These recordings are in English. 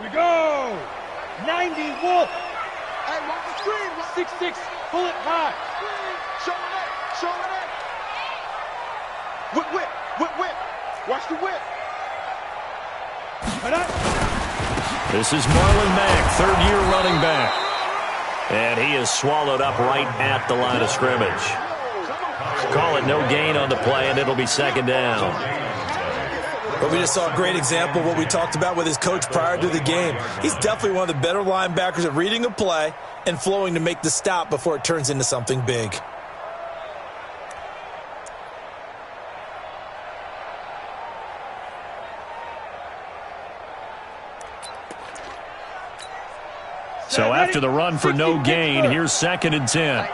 We go. 90 Wolf. Hey, watch the screen. 6'6", pull it high. Shoulder that. Shoulder that. Whip, whip, whip, whip. Watch the whip. This is Marlon Mack, third-year running back. And he is swallowed up right at the line of scrimmage. Call it no gain on the play, and it'll be second down. But we just saw a great example of what we talked about with his coach prior to the game. He's definitely one of the better linebackers at reading a play and flowing to make the stop before it turns into something big. So after the run for no gain, here's second and 10.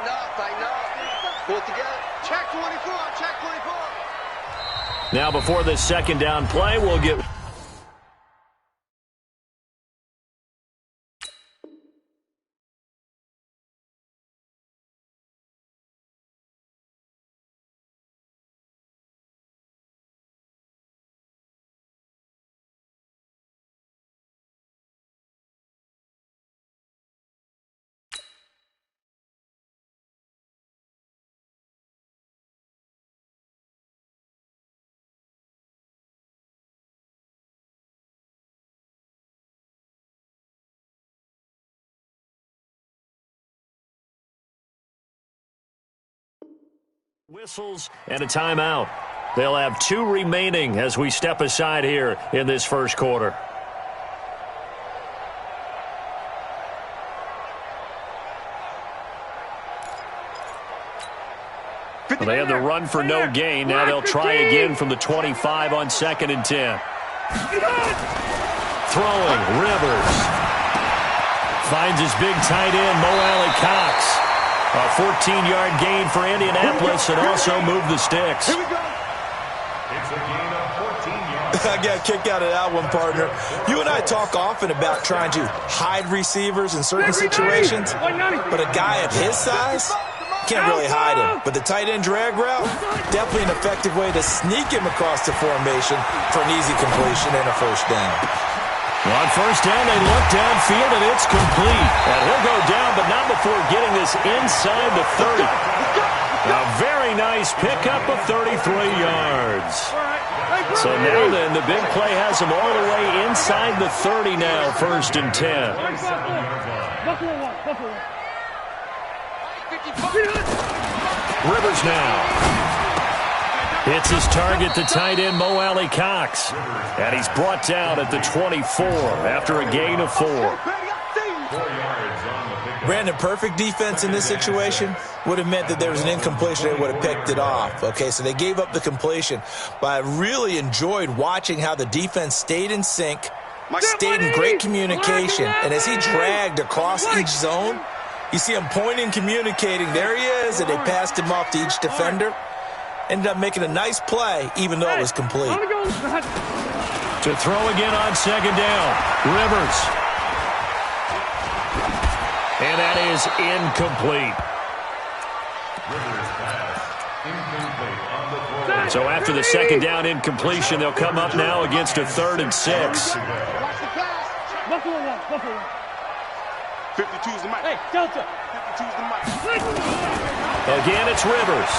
Pull it together. Check 24. Check 24. Now before this second down play, we'll get... whistles and a timeout. They'll have 2 remaining as we step aside here in this first quarter. Well, they had the run for no gain. Now they'll try again from the 25 on second and 10. Throwing, Rivers. Finds his big tight end, Mo Alley Cox. A 14-yard gain for Indianapolis and also move the sticks. Here we go. It's a gain of 14 yards. I got a kick out of that one, partner. You and I talk often about trying to hide receivers in certain situations, but a guy of his size can't really hide him. But the tight end drag route, definitely an effective way to sneak him across the formation for an easy completion and a first down. Well, on first down, they look downfield, and it's complete. And he'll go down, but not before getting this inside the 30. A very nice pickup of 33 yards. So now then, the big play has him all the way inside the 30 now, first and 10. Rivers now. It's his target, the tight end, Mo Alley Cox. And he's brought down at the 24 after a gain of 4. Brandon, perfect defense in this situation would have meant that there was an incompletion. They would have picked it off. Okay, so they gave up the completion. But I really enjoyed watching how the defense stayed in sync, stayed in great communication. And as he dragged across each zone, you see him pointing, communicating. There he is, and they passed him off to each defender. Ended up making a nice play, even though it was complete. To throw again on second down, Rivers. And that is incomplete. So after the second down incompletion, they'll come up now against a 3rd and 6. 52's the mic. Hey, Delta. 52's the mic. Again, it's Rivers.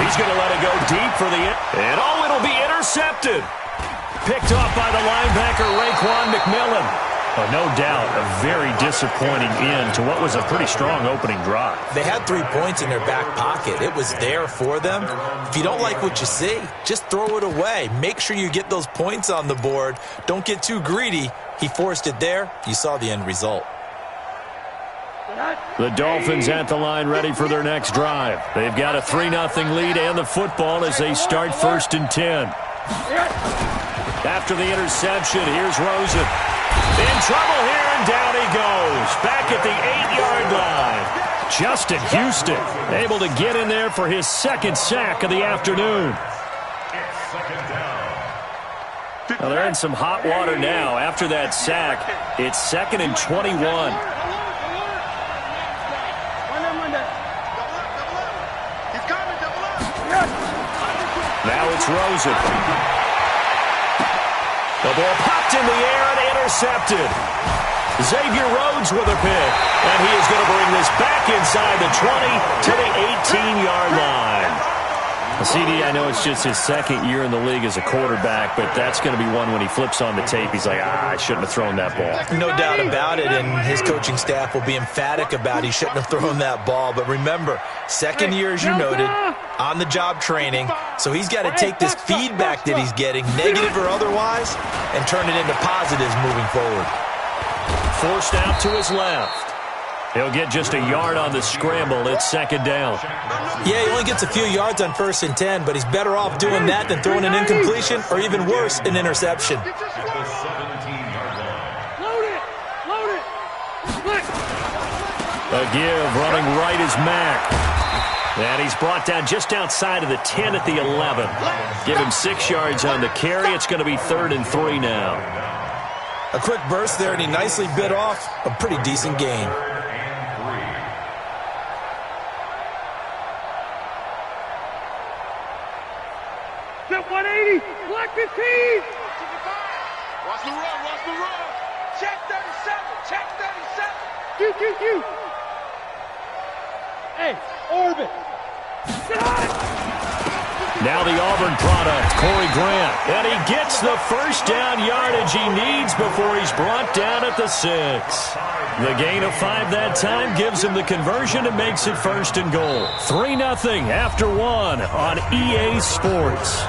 He's going to let it go deep for the... And, oh, it'll be intercepted. Picked off by the linebacker, Raekwon McMillan. No doubt, a very disappointing end to what was a pretty strong opening drive. They had 3 points in their back pocket. It was there for them. If you don't like what you see, just throw it away. Make sure you get those points on the board. Don't get too greedy. He forced it there. You saw the end result. The Dolphins at the line ready for their next drive. They've got a 3-0 lead and the football as they start 1st and 10. After the interception, here's Rosen. In trouble here, and down he goes. Back at the 8-yard line. Justin Houston able to get in there for his 2nd sack of the afternoon. Well, they're in some hot water now. After that sack, it's 2nd and 21. Now it's Rosen. The ball popped in the air and intercepted. Xavier Rhodes with a pick, and he is going to bring this back inside the 20 to the 18-yard line. CD, I know it's just his second year in the league as a quarterback, but that's going to be one when he flips on the tape, he's like, I shouldn't have thrown that ball. No doubt about it, and his coaching staff will be emphatic about he shouldn't have thrown that ball. But remember, second year, as you noted, on-the-job training, so he's got to take this feedback that he's getting, negative or otherwise, and turn it into positives moving forward. Forced out to his left. He'll get just a yard on the scramble. It's second down. Yeah, he only gets a few yards on 1st and 10, but he's better off doing that than throwing an incompletion or even worse, an interception. Load it! Load it! A give running right is Mack. And he's brought down just outside of the 10 at the 11. Give him 6 yards on the carry. It's going to be 3rd and 3 now. A quick burst there, and he nicely bit off a pretty decent gain. Set 180! Block 15! Watch the run, watch the run. Check 37, check 37. Q. Hey, orbit! Now the Auburn product, Corey Grant. And he gets the first down yardage he needs before he's brought down at the 6. The gain of 5 that time gives him the conversion and makes it 1st and goal. 3-0 after 1 on EA Sports.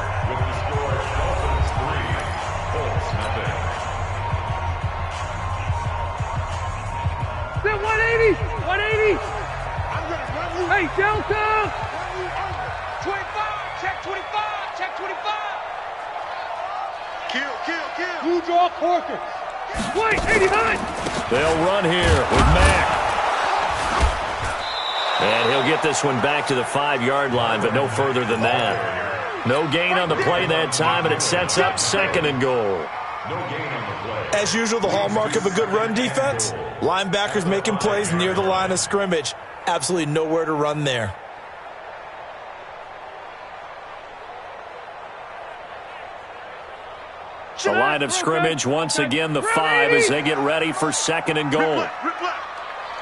Set 180! 180! Hey, Delta! 25, check 25, check 25. Kill. You draw Corker. Wait, 89! They'll run here with Mack. And he'll get this one back to the 5-yard line, but no further than that. No gain on the play that time, and it sets up 2nd and goal. As usual, the hallmark of a good run defense, linebackers making plays near the line of scrimmage. Absolutely nowhere to run there. The line of scrimmage, once again, the 5 as they get ready for 2nd and goal.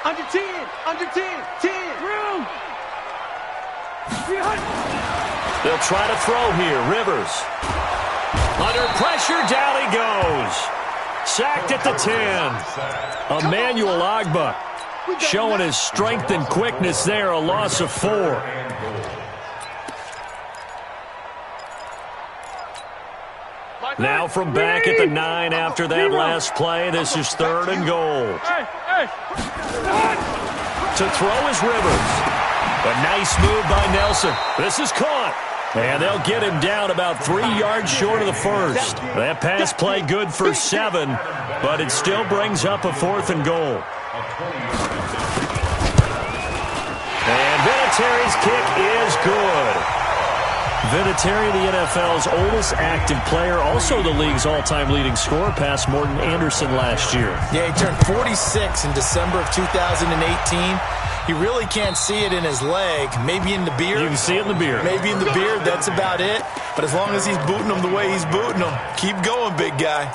Under 10, 10. Room! They'll try to throw here. Rivers. Under pressure, down he goes. Sacked at the 10. Emmanuel Agba showing his strength and quickness there, a loss of 4. Now from back at the 9 after that last play, this is 3rd and goal. To throw is Rivers. A nice move by Nelson. This is caught. And they'll get him down about 3 yards short of the first. That pass play good for 7, but it still brings up a 4th and goal. And Vinatieri's kick is good. Vinatieri, the NFL's oldest active player, also the league's all-time leading scorer, past Morton Anderson last year. Yeah, he turned 46 in December of 2018. You really can't see it in his leg. Maybe in the beard. You can see it in the beard. Maybe in the beard. That's about it. But as long as he's booting them the way he's booting them, keep going, big guy.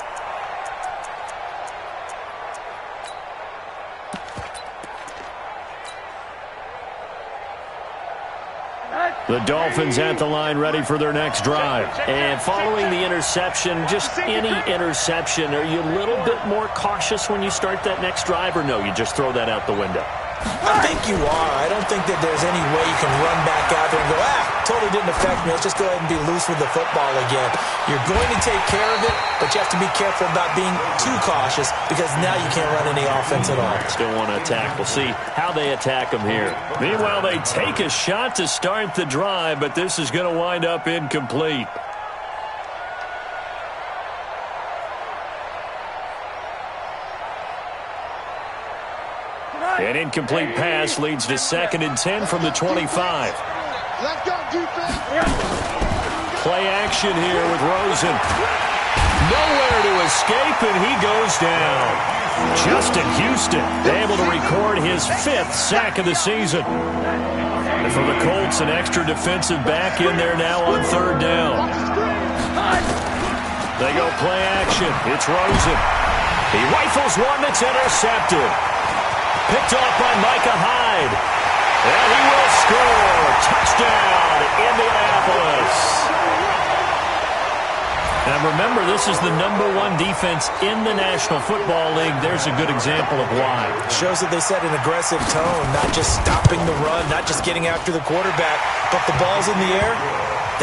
The Dolphins at the line ready for their next drive. And following the interception, just any interception, are you a little bit more cautious when you start that next drive, or no, you just throw that out the window? I think you are. I don't think that there's any way you can run back out there and go, totally didn't affect me. Let's just go ahead and be loose with the football again. You're going to take care of it, but you have to be careful about being too cautious because now you can't run any offense at all. Still want to attack. We'll see how they attack them here. Meanwhile, they take a shot to start the drive, but this is going to wind up incomplete. An incomplete pass leads to 2nd and 10 from the 25. Let's go, defense. Play action here with Rosen. Nowhere to escape, and he goes down. Justin Houston able to record his 5th sack of the season. And for the Colts, an extra defensive back in there now on 3rd down. They go play action. It's Rosen. He rifles one that's intercepted. Picked off by Micah Hyde. And he will score. Touchdown, Indianapolis. And remember, this is the #1 defense in the National Football League. There's a good example of why. Shows that they set an aggressive tone, not just stopping the run, not just getting after the quarterback, but the ball's in the air.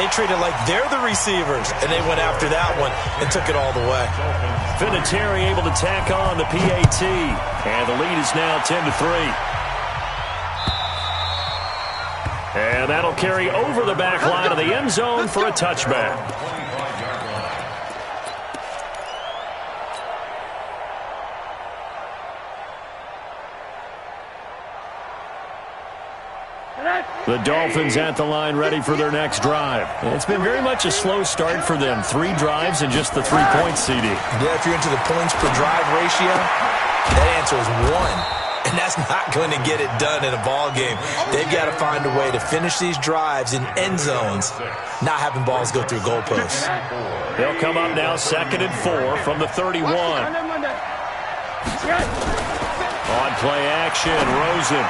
They treat it like they're the receivers, and they went after that one and took it all the way. Vinatieri able to tack on the PAT, and the lead is now 10-3. And that'll carry over the back line of the end zone for a touchback. The Dolphins at the line ready for their next drive. It's been very much a slow start for them. 3 drives and just the 3 points, CD. Yeah, if you're into the points per drive ratio, that answer is 1. And that's not going to get it done in a ball game. They've got to find a way to finish these drives in end zones, not having balls go through goalposts. They'll come up now 2nd and 4 from the 31. On play action, Rosen.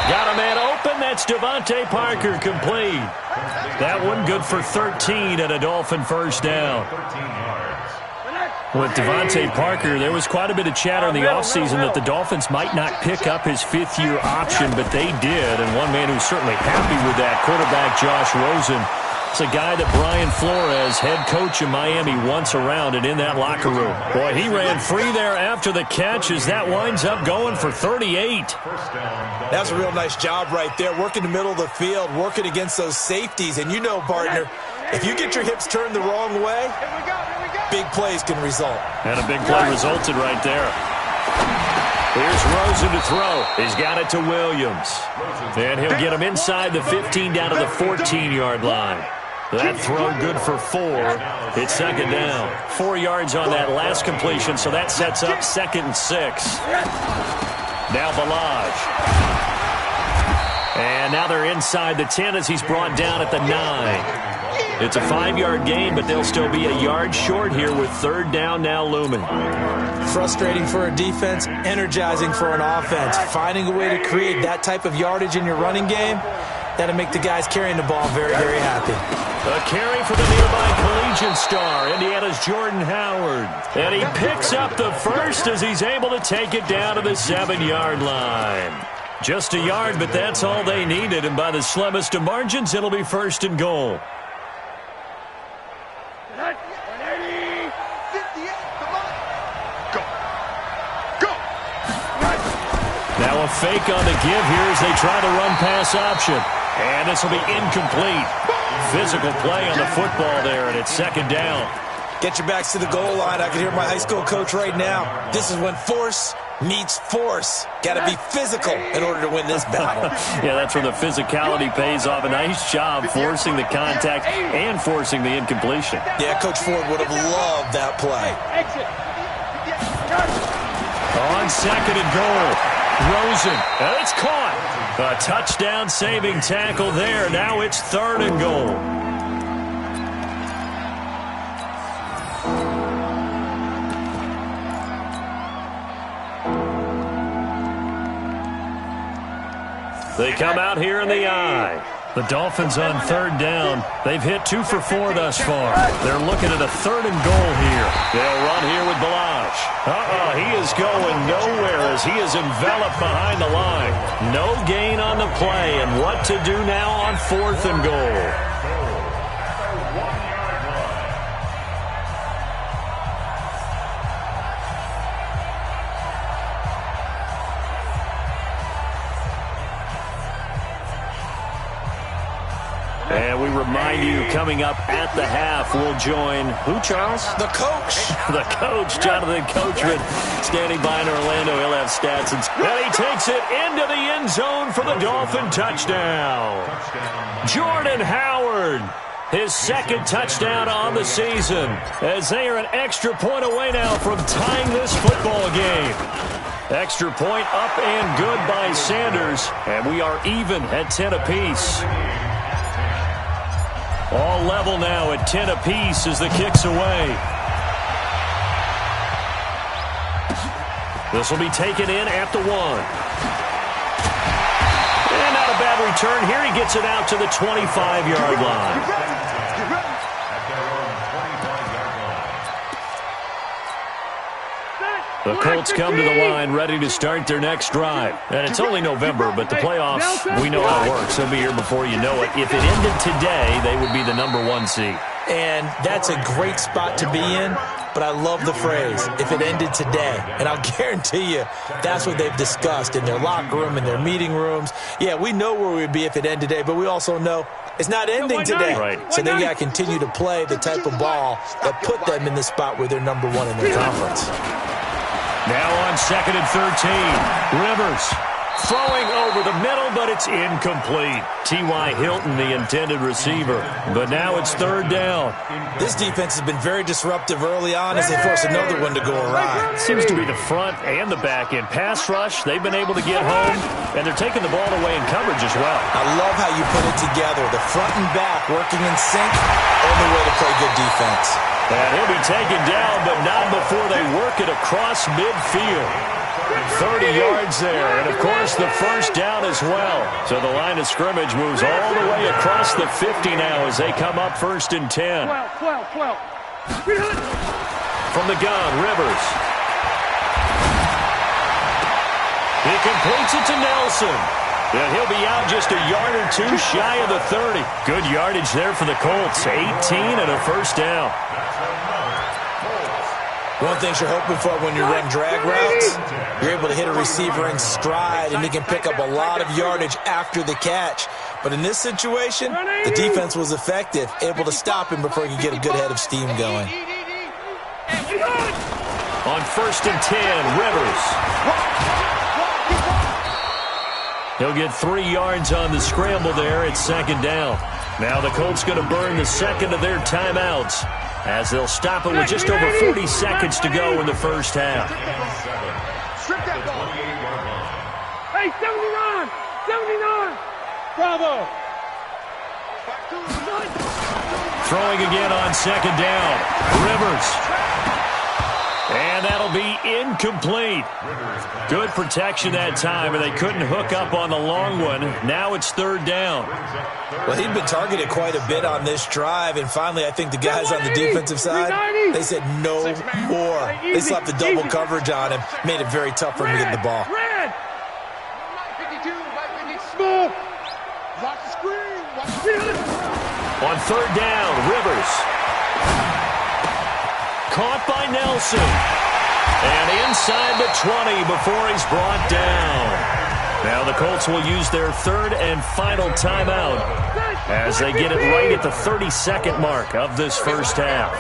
Got a man open. That's Devontae Parker complete. That one good for 13 and a Dolphin first down. With Devontae Parker, there was quite a bit of chatter in the offseason that the Dolphins might not pick up his 5th-year option, but they did. And one man who's certainly happy with that, quarterback Josh Rosen. It's a guy that Brian Flores, head coach in Miami, wants around and in that locker room. Boy, he ran free there after the catch as that winds up going for 38. That's a real nice job right there, working the middle of the field, working against those safeties. And you know, partner, if you get your hips turned the wrong way, big plays can result. And a big play resulted right there. Here's Rosen to throw. He's got it to Williams. And he'll get him inside the 15 down to the 14-yard line. That throw good for 4. It's 2nd down. 4 yards on that last completion, so that sets up 2nd and 6. Now Balaj. And now they're inside the 10 as he's brought down at the 9. It's a 5-yard gain, but they'll still be a yard short here with 3rd down now looming. Frustrating for a defense, energizing for an offense. Finding a way to create that type of yardage in your running game, that'll make the guys carrying the ball very, very happy. A carry for the nearby collegiate star, Indiana's Jordan Howard. And he picks up the first as he's able to take it down to the 7-yard line. Just a yard, but that's all they needed. And by the slimmest of margins, it'll be 1st and goal. Now a fake on the give here as they try the run-pass option. And this will be incomplete. Physical play on the football there, and it's 2nd down. Get your backs to the goal line. I can hear my high school coach right now. This is when force meets force. Got to be physical in order to win this battle. Yeah, that's where the physicality pays off. A nice job forcing the contact and forcing the incompletion. Yeah, Coach Ford would have loved that play. On 2nd and goal. Rosen, and it's caught. A touchdown-saving tackle there. Now it's 3rd and goal. They come out here in the eye. The Dolphins on 3rd down. They've hit 2 for 4 thus far. They're looking at a 3rd and goal here. They'll run here with Balaj. He is going nowhere as he is enveloped behind the line. No gain on the play, and what to do now on 4th and goal. And we remind you, coming up at the half, we'll join who, Charles? The coach. The coach, Jonathan Coachman, standing by in Orlando. He'll have stats. And he takes it into the end zone for the Dolphin touchdown. Jordan Howard, his 2nd touchdown on the season, as they are an extra point away now from tying this football game. Extra point up and good by Sanders, and we are even at 10 apiece. All level now at 10 apiece as the kick's away. This will be taken in at the 1. And not a bad return here. He gets it out to the 25-yard line. The Colts come to the line ready to start their next drive. And it's only November, but the playoffs, we know how it works. They'll be here before you know it. If it ended today, they would be the #1 seed. And that's a great spot to be in, but I love the phrase, if it ended today. And I'll guarantee you that's what they've discussed in their locker room, in their meeting rooms. Yeah, we know where we'd be if it ended today, but we also know it's not ending today. Right. So they got to continue to play the type of ball that put them in the spot where they're #1 in their conference. Now on 2nd and 13, Rivers throwing over the middle, but it's incomplete. T.Y. Hilton, the intended receiver. But now it's 3rd down. This defense has been very disruptive early on as they force another one to go awry. Seems to be the front and the back end. Pass rush, they've been able to get home, and they're taking the ball away in coverage as well. I love how you put it together. The front and back working in sync, only way to play good defense. And he'll be taken down, but not before they work it across midfield. 30 yards there, and of course the first down as well. So the line of scrimmage moves all the way across the 50 now as they come up 1st and 10. 12. From the gun, Rivers. He completes it to Nelson. And he'll be out just a yard or two shy of the 30. Good yardage there for the Colts. 18 and a first down. One thing you're hoping for when you run drag routes, you're able to hit a receiver in stride, and he can pick up a lot of yardage after the catch. But in this situation, the defense was effective, able to stop him before he could get a good head of steam going. On 1st and 10, Rivers. He'll get 3 yards on the scramble there at 2nd down. Now the Colts going to burn the second of their timeouts as they'll stop it with just over 40 seconds to go in the first half. Hey, 79! 79! Bravo! Throwing again on 2nd down. Rivers. And that'll be incomplete. Good protection that time, and they couldn't hook up on the long one. Now it's 3rd down. Well, he'd been targeted quite a bit on this drive, and finally I think the guys on the defensive side, they said no more. They slapped the double coverage on him, made it very tough for him to get the ball. Red! 52, Small! watch the screen. On 3rd down, Rivers. Caught by Nelson. And inside the 20 before he's brought down. Now the Colts will use their 3rd and final timeout as they get it right at the 32nd mark of this first half.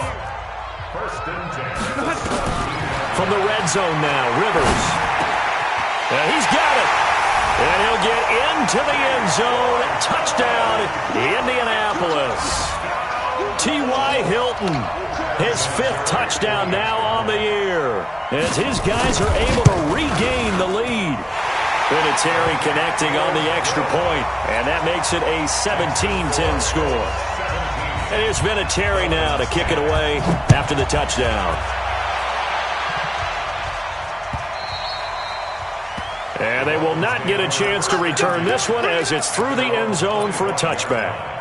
From the red zone now, Rivers. And he's got it. And he'll get into the end zone. Touchdown, Indianapolis. T.Y. Hilton, his 5th touchdown now on the year, as his guys are able to regain the lead. Vinatieri connecting on the extra point, and that makes it a 17-10 score. And it's Vinatieri now to kick it away after the touchdown. And they will not get a chance to return this one as it's through the end zone for a touchback.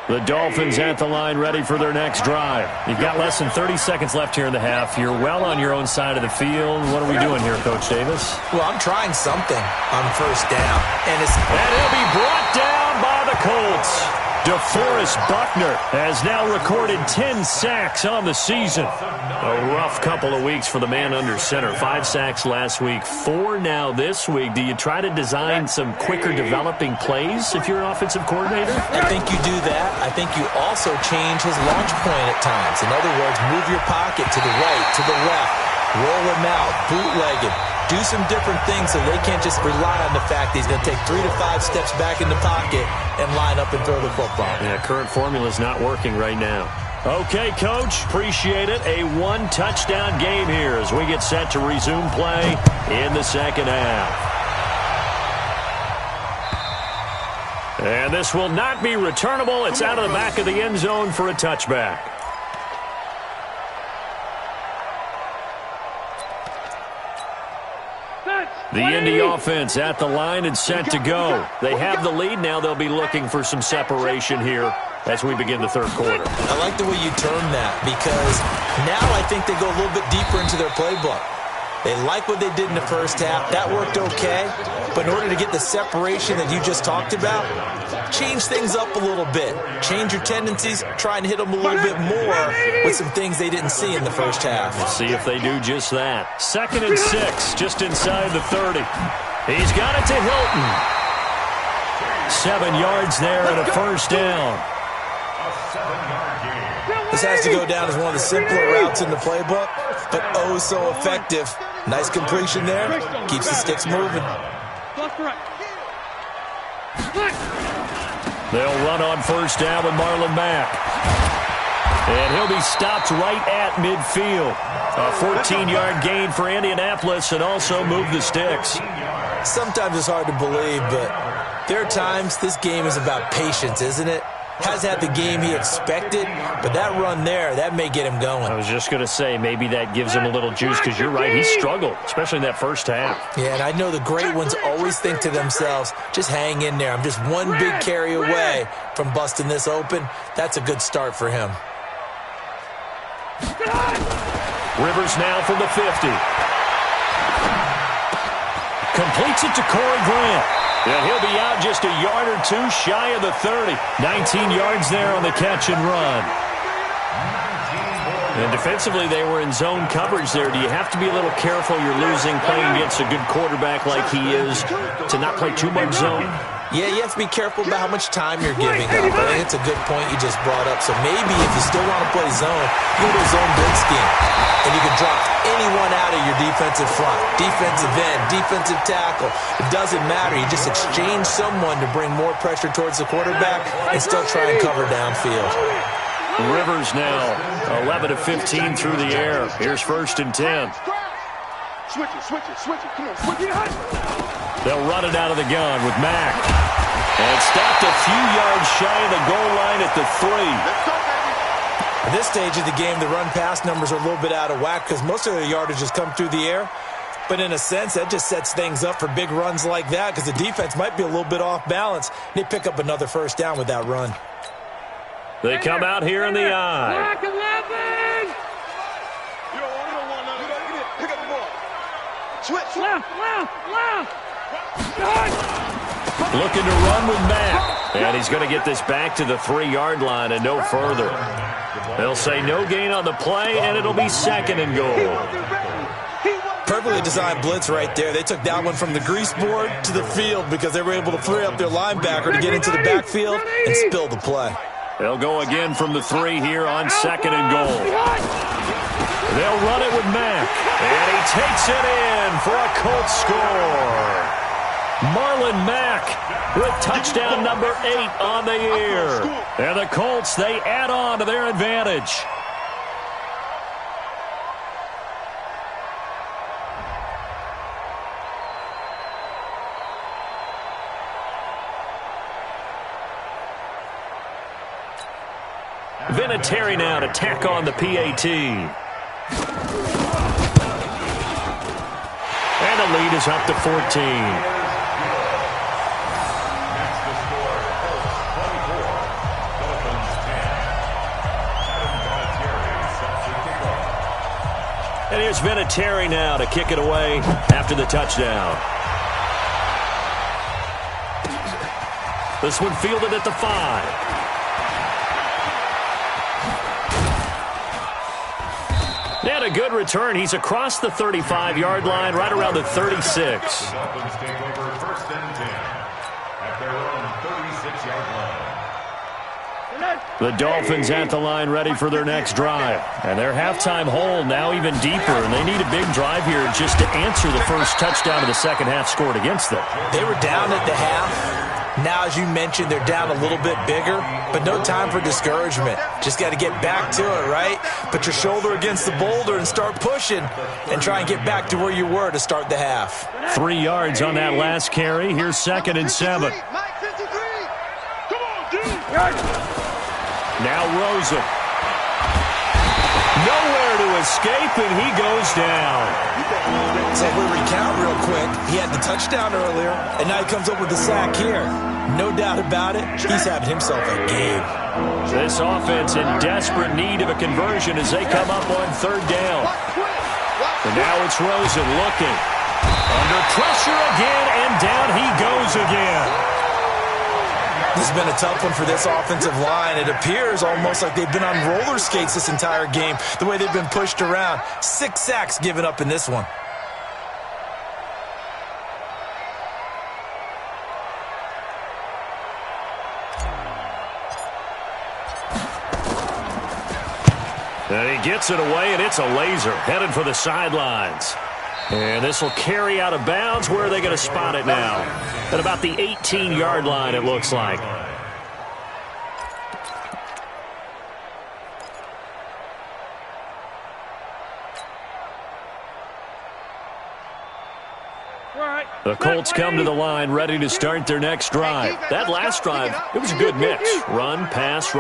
The Dolphins at the line ready for their next drive. You've got less than 30 seconds left here in the half. You're well on your own side of the field. What are we doing here, Coach Davis? Well, I'm trying something on 1st down. And he'll be brought down by the Colts. DeForest Buckner has now recorded 10 sacks on the season. A rough couple of weeks for the man under center. 5 sacks last week, 4 now this week. Do you try to design some quicker developing plays if you're an offensive coordinator? I think you do that. I think you also change his launch point at times. In other words, move your pocket to the right, to the left, roll him out, bootleg him. Do some different things so they can't just rely on the fact that he's going to take 3 to 5 steps back in the pocket and line up and throw the football. Yeah, current formula is not working right now. Okay, Coach, appreciate it. A 1-touchdown game here as we get set to resume play in the second half. And this will not be returnable. It's out of the back of the end zone for a touchback. The Indy offense at the line and set to go. They have the lead. Now they'll be looking for some separation here as we begin the third quarter. I like the way you term that, because now I think they go a little bit deeper into their playbook. They like what they did in the first half. That worked okay. But in order to get the separation that you just talked about, change things up a little bit. Change your tendencies. Try and hit them a little bit more with some things they didn't see in the first half. We'll see if they do just that. 2nd and 6, just inside the 30. He's got it to Hilton. 7 yards there and a first down. This has to go down as one of the simpler routes in the playbook, but oh so effective. Nice completion there. Keeps the sticks moving. They'll run on first down with Marlon Mack. And he'll be stopped right at midfield. A 14-yard gain for Indianapolis and also move the sticks. Sometimes it's hard to believe, but there are times this game is about patience, isn't it? Has had the game he expected, but that run there, that may get him going. I was just going to say, maybe that gives him a little juice, because you're right, he struggled, especially in that first half. Yeah, and I know the great ones always think to themselves, just hang in there. I'm just one big carry away from busting this open. That's a good start for him. Rivers now from the 50. Completes it to Corey Grant. And he'll be out just a yard or two shy of the 30. 19 yards there on the catch and run. And defensively, they were in zone coverage there. Do you have to be a little careful? You're losing playing against a good quarterback like he is to not play too much zone? Yeah, you have to be careful about how much time you're giving up. I think it's a good point you just brought up. So maybe if you still want to play zone, you go to a zone blitz scheme. And you can drop anyone out of your defensive front. Defensive end, defensive tackle. It doesn't matter. You just exchange someone to bring more pressure towards the quarterback and still try and cover downfield. Rivers now 11 of 15 through the air. Here's 1st and 10. Switch it. Come on, switch it. They'll run it out of the gun with Mack. And stopped a few yards shy of the goal line at the 3. Let's go, baby. At this stage of the game, the run-pass numbers are a little bit out of whack because most of the yardage has come through the air. But in a sense, that just sets things up for big runs like that because the defense might be a little bit off balance. They pick up another first down with that run. They come out here in the eye. You don't want none of that. Get it. Pick up the ball. Switch. Left. Looking to run with Mack. And he's going to get this back to the 3-yard line and no further. They'll say no gain on the play, and it'll be 2nd and goal. Perfectly designed blitz right there. They took that one from the grease board to the field because they were able to free up their linebacker to get into the backfield and spill the play. They'll go again from the 3 here on 2nd and goal. They'll run it with Mack. And he takes it in for a Colts score. Marlon Mack with touchdown number 8 on the year. And the Colts, they add on to their advantage. Vinatieri now to tack on the PAT. And the lead is up to 14. And here's Vinatieri now to kick it away after the touchdown. This one fielded at the 5. And a good return. He's across the 35-yard line, right around the 36. Dolphins take over 1st and 10 at their own 36-yard line. The Dolphins at the line ready for their next drive. And their halftime hole now even deeper, and they need a big drive here just to answer the first touchdown of the second half scored against them. They were down at the half. Now, as you mentioned, they're down a little bit bigger, but no time for discouragement. Just got to get back to it, right? Put your shoulder against the boulder and start pushing and try and get back to where you were to start the half. 3 yards on that last carry. Here's 2nd and 7. Now Rosen. Nowhere to escape, and he goes down. So if we recount real quick, he had the touchdown earlier, and now he comes up with the sack here. No doubt about it, he's having himself a game. This offense in desperate need of a conversion as they come up on third down. And now it's Rosen looking. Under pressure again, and down he goes again. This has been a tough one for this offensive line. It appears almost like they've been on roller skates this entire game, the way they've been pushed around. 6 sacks given up in this one. And he gets it away, and it's a laser headed for the sidelines. And this will carry out of bounds. Where are they going to spot it now? At about the 18-yard line, it looks like. The Colts come to the line ready to start their next drive. That last drive, it was a good mix. Run, pass,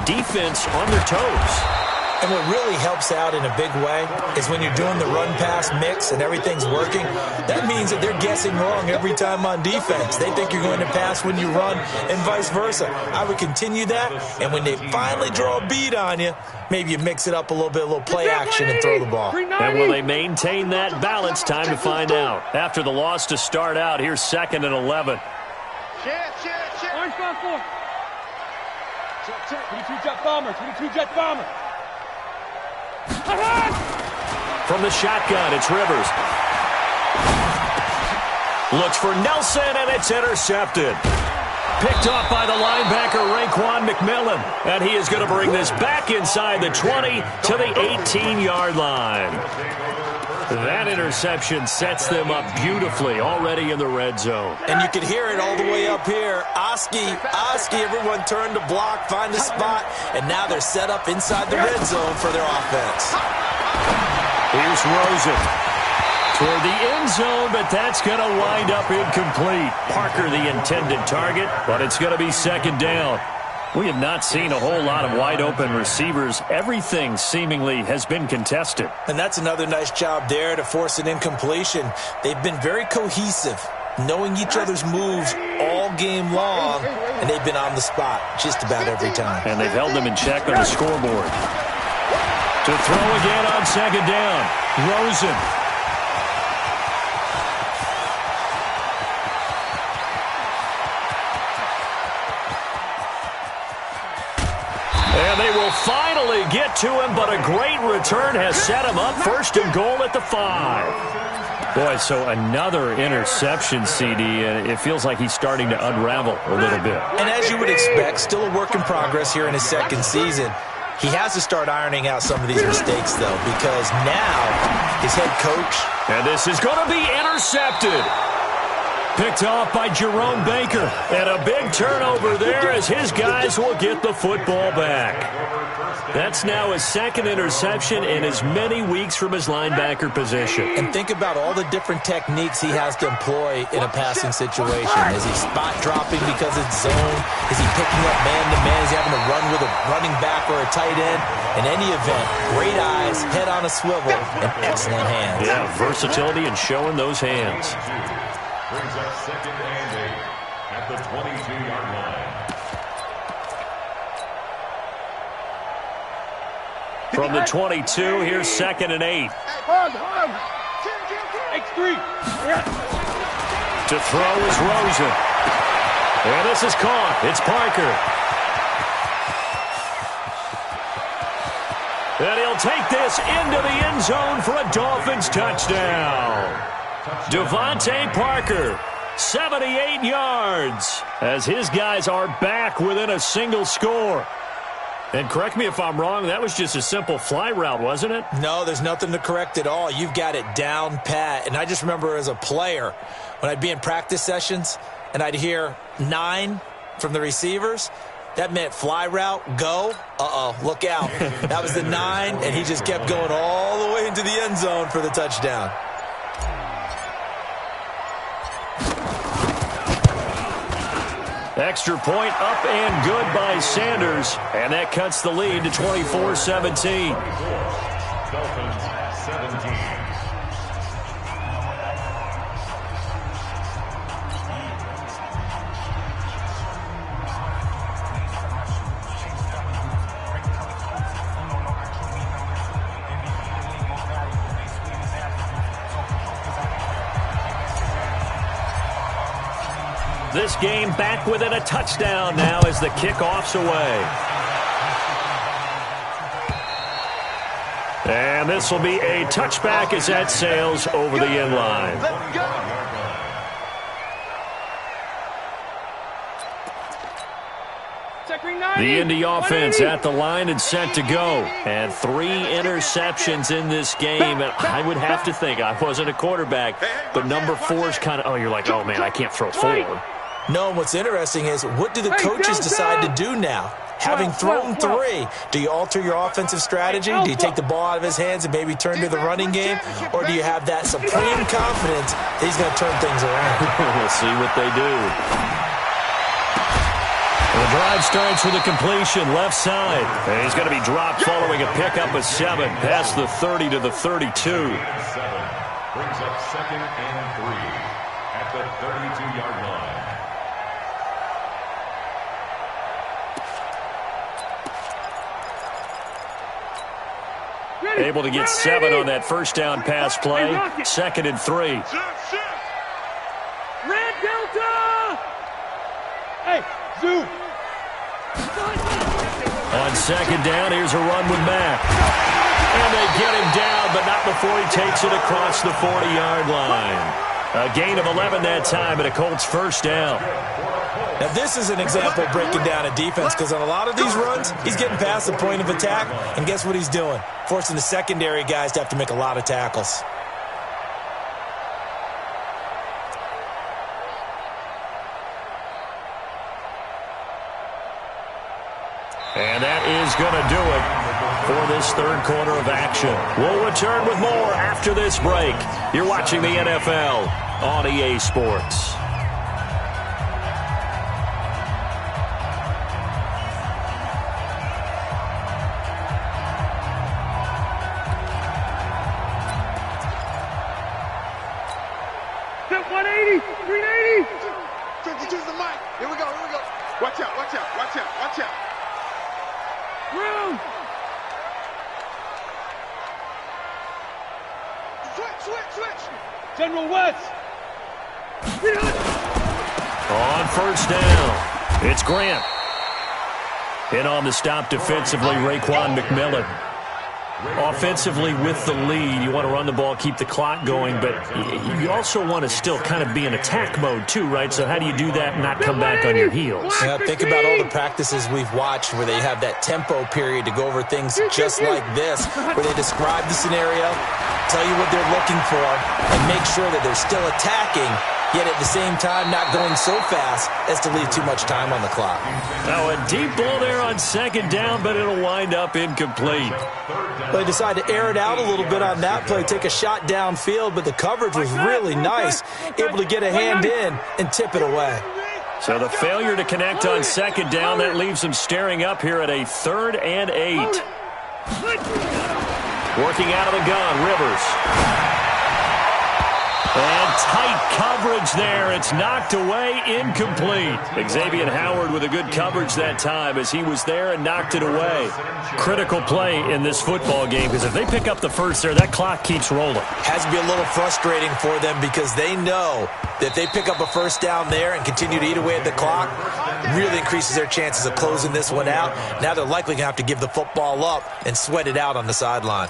defense on their toes. And what really helps out in a big way is when you're doing the run-pass mix and everything's working, that means that they're guessing wrong every time on defense. They think you're going to pass when you run and vice versa. I would continue that, and when they finally draw a beat on you, maybe you mix it up a little bit, a little play action, and throw the ball. And will they maintain that balance? Time to find out. After the loss to start out, here's 2nd and 11. Orange front 4. Check. 22 jet bomber. 22 jet bomber. From the shotgun, it's Rivers. Looks for Nelson, and it's intercepted. Picked off by the linebacker, Raekwon McMillan. And he is going to bring this back inside the 20 to the 18-yard line. That interception sets them up beautifully already in the red zone. And you can hear it all the way up here. Oski, everyone turned to block, find a spot, and now they're set up inside the red zone for their offense. Here's Rosen. Toward the end zone, but that's going to wind up incomplete. Parker the intended target, but it's going to be 2nd down. We have not seen a whole lot of wide-open receivers. Everything seemingly has been contested. And that's another nice job there to force an incompletion. They've been very cohesive, knowing each other's moves all game long, and they've been on the spot just about every time. And they've held them in check on the scoreboard. To throw again on 2nd down, Rosen. And they will finally get to him, but a great return has set him up. 1st and goal at the 5. Boy, so another interception, CD, and it feels like he's starting to unravel a little bit. And as you would expect, still a work in progress here in his 2nd season. He has to start ironing out some of these mistakes, though, because now his head coach. And this is going to be intercepted. Picked off by Jerome Baker. And a big turnover there as his guys will get the football back. That's now his 2nd interception in as many weeks from his linebacker position. And think about all the different techniques he has to employ in a passing situation. Is he spot dropping because it's zone? Is he picking up man-to-man? Is he having to run with a running back or a tight end? In any event, great eyes, head on a swivel, and excellent hands. Yeah, versatility and showing those hands. Brings up 2nd and 8 at the 22-yard line. From the 22, here's 2nd and 8. X3. To throw is Rosen. And this is caught. It's Parker. And he'll take this into the end zone for a Dolphins touchdown. Devontae Parker, 78 yards, as his guys are back within a single score. And correct me if I'm wrong, that was just a simple fly route, wasn't it? No, there's nothing to correct at all. You've got it down pat. And I just remember as a player, when I'd be in practice sessions and I'd hear 9 from the receivers, that meant fly route, go. Look out. That was the 9, and he just kept going all the way into the end zone for the touchdown. Extra point up and good by Sanders, and that cuts the lead to 24-17. Dolphins 17. This game back within a touchdown now as the kickoff's away. And this will be a touchback as that sails over the end line. The Indy offense at the line and set to go. And 3 interceptions in this game. And I would have to think, I wasn't a quarterback, but number 4 is kind of, oh, you're like, oh, man, I can't throw 4. No, and what's interesting is, what do the coaches decide to do now? Having thrown 3, do you alter your offensive strategy? Do you take the ball out of his hands and maybe turn to the running game? Or do you have that supreme confidence that he's going to turn things around? We'll see what they do. The drive starts with a completion left side. And he's going to be dropped following a pickup of 7 past the 30 to the 32. 7 brings up 2nd and 3 at the 32-yard line. Able to get 7 on that first down pass play. 2nd and 3. Red Delta! Hey, Zoo! On 2nd down, here's a run with Mack. And they get him down, but not before he takes it across the 40-yard line. A gain of 11 that time, and a Colts first down. Now, this is an example of breaking down a defense, because on a lot of these runs, he's getting past the point of attack, and guess what he's doing? Forcing the secondary guys to have to make a lot of tackles. And that is going to do it for this third quarter of action. We'll return with more after this break. You're watching the NFL on EA Sports. Hit 180! 380! Choose the mic. Here we go. Watch out. Room! Switch! General West! On first down, it's Grant. In on the stop defensively, Raekwon McMillan. Offensively with the lead, you want to run the ball, keep the clock going, but you also want to still kind of be in attack mode too, right? So how do you do that and not come back on your heels? Yeah, think about all the practices we've watched where they have that tempo period to go over things just like this, where they describe the scenario, tell you what they're looking for, and make sure that they're still attacking, yet at the same time not going so fast as to leave too much time on the clock. Now a deep ball there on 2nd down, but it'll wind up incomplete. They decided to air it out a little bit on that play, take a shot downfield, but the coverage was really nice, able to get a hand in and tip it away. So the failure to connect on 2nd down, that leaves them staring up here at a 3rd and 8. Working out of the gun, Rivers. And tight coverage there. It's knocked away, incomplete. Xavier Howard with a good coverage that time as he was there and knocked it away. Critical play in this football game, because if they pick up the first there, that clock keeps rolling. Has to be a little frustrating for them because they know that if they pick up a first down there and continue to eat away at the clock, really increases their chances of closing this one out. Now they're likely going to have to give the football up and sweat it out on the sideline.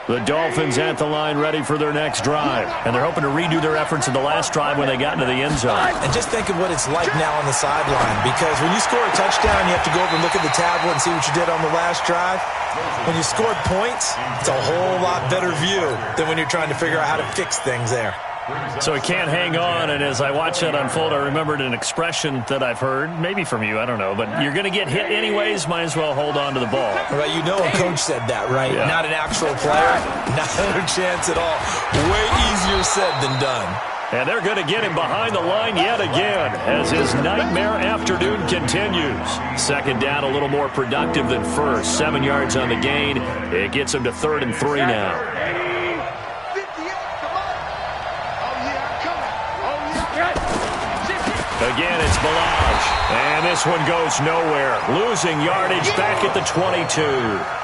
The Dolphins at the line ready for their next drive. And they're hoping to redo their efforts in the last drive when they got into the end zone. And just think of what it's like now on the sideline, because when you score a touchdown, you have to go over and look at the tablet and see what you did on the last drive. When you scored points, it's a whole lot better view than when you're trying to figure out how to fix things there. So he can't hang on, and as I watch that unfold, I remembered an expression that I've heard, maybe from you, I don't know, but you're going to get hit anyways, might as well hold on to the ball. Right, you know a coach said that, right? Yeah. Not an actual player, not a chance at all. Way easier said than done. And they're going to get him behind the line yet again as his nightmare afternoon continues. Second down, a little more productive than first. 7 yards on the gain. It gets him to 3rd and 3 now. Again, it's Balaj. And this one goes nowhere. Losing yardage back at the 22.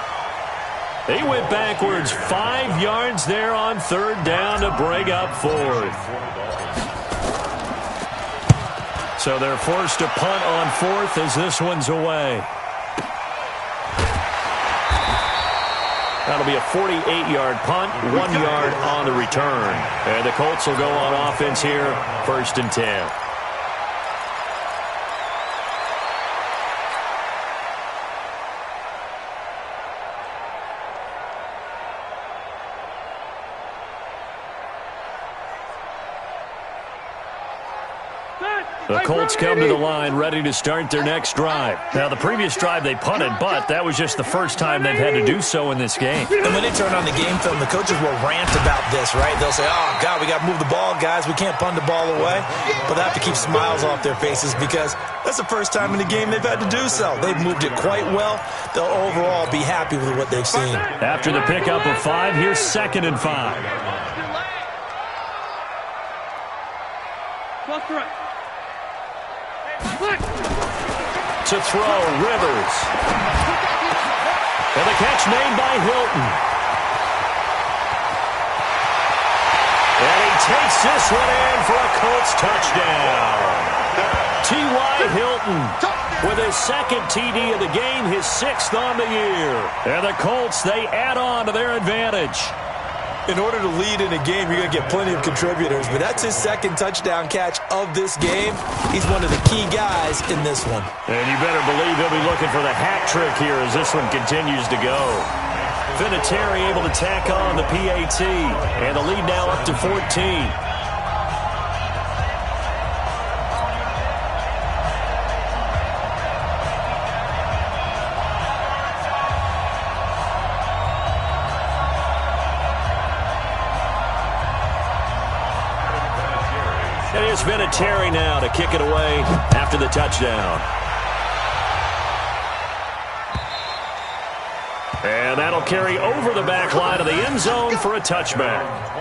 They went backwards 5 yards there on 3rd down to bring up 4th. So they're forced to punt on 4th as this one's away. That'll be a 48-yard punt, 1 yard on the return. And the Colts will go on offense here, 1st and 10. The Colts come to the line ready to start their next drive. Now, the previous drive they punted, but that was just the first time they've had to do so in this game. And when they turn on the game film, the coaches will rant about this, right? They'll say, oh, God, we got to move the ball, guys. We can't punt the ball away. But they have to keep smiles off their faces because that's the first time in the game they've had to do so. They've moved it quite well. They'll overall be happy with what they've seen. After the pickup of 5, here's 2nd and 5. To throw, Rivers. And the catch made by Hilton. And he takes this one in for a Colts touchdown. T.Y. Hilton with his 2nd TD of the game, his 6th on the year. And the Colts, they add on to their advantage. In order to lead in a game, you're going to get plenty of contributors, but that's his 2nd touchdown catch of this game. He's one of the key guys in this one. And you better believe he'll be looking for the hat trick here as this one continues to go. Vinatieri able to tack on the PAT, and the lead now up to 14. It's Vinatieri now to kick it away after the touchdown. And that'll carry over the back line of the end zone for a touchback.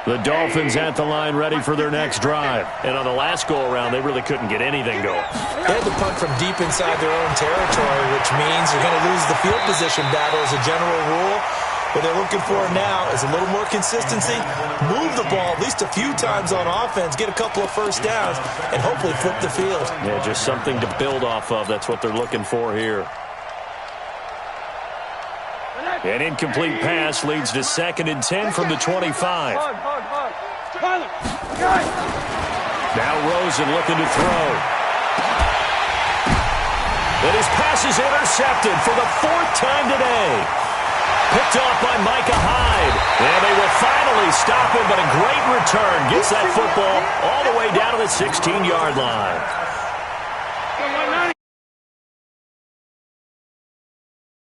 The Dolphins at the line ready for their next drive. And on the last go-around, they really couldn't get anything going. They had to punt from deep inside their own territory, which means you're going to lose the field position battle as a general rule. What they're looking for now is a little more consistency, move the ball at least a few times on offense, get a couple of first downs, and hopefully flip the field. Yeah, just something to build off of. That's what they're looking for here. An incomplete pass leads to 2nd and 10 from the 25. Now Rosen looking to throw. And his pass is intercepted for the 4th time today. Picked off by Micah Hyde. And they will finally stop him, but a great return gets that football all the way down to the 16-yard line.